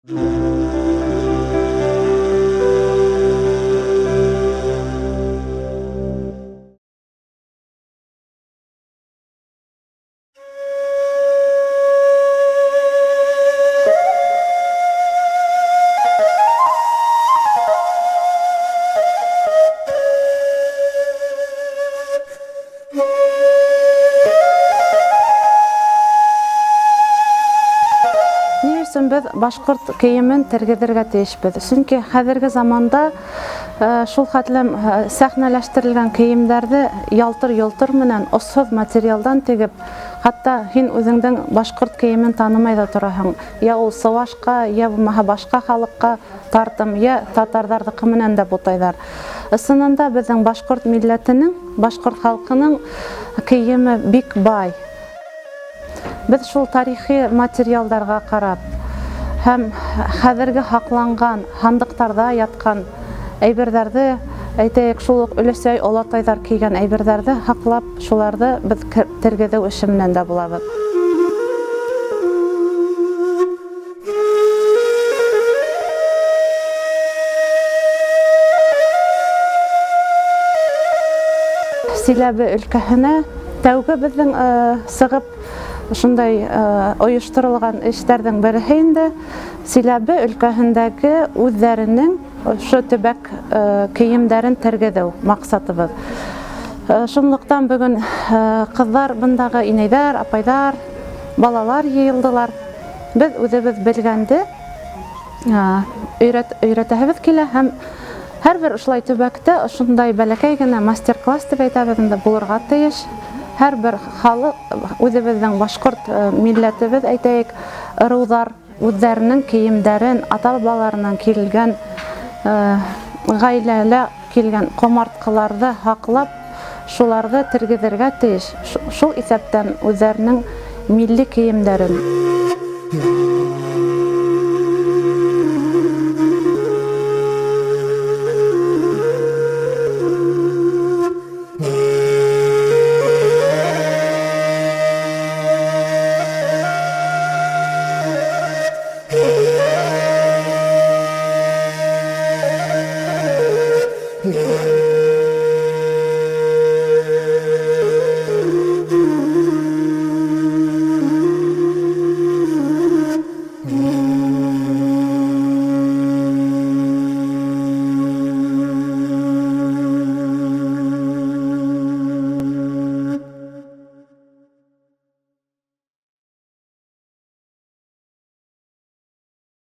Biz башкорт кейемен тергедерге тиешбез. Чөнки хәзерге заманда шул хәтлем сәхнәләштерелгән кейемдәрне ялтыр менән осһыз материалдан тегеп, хәтта һин үзеңнең башкорт кейемен танымай да торасың. Я ул савашка, я башка халыкка тартым, я татарлардыкы менән дә бутайлар. Ысынында безнең башкорт милләтенең, башкорт халкының кейеме бик бай. Без шул тарихи материалдарга карап, һәм хәзерге хакланган хандыктарда яткан әйберләрне, әйтәйек, шул ук өләсәй олатайлар кигән әйберләрне хаклап, шуларны без тергедәү эше менән дә булабыз. Силәбе өлкәһенә тәүге безнең сыгып шундай оештырылган эшләрдән берсе инде Силәбе өлкәһендәге үзләренең шу төбәк киемдәрен тергедәү максатыбыз. Шунлыктан бүген кызлар, бундагы инәйләр, апайлар, балалар йыелдылар. Без үзебез белгәнде өйрәтәбез килә һәм һәрбер ушулай төбәктә шундай бәләкәй генә мастер-класс дип әйтәбез инде булырга тиеш. Һәрбер халык үзебезнең башкорт милләтебез, әйтәйек, ырулар үзләренең киемдәрен, ата-бабаларыннан килгән, гаиләлә килгән комарткаларны хаклап, шуларны тергедергә тиеш. Шул исәптән үзләренең милли киемдәрен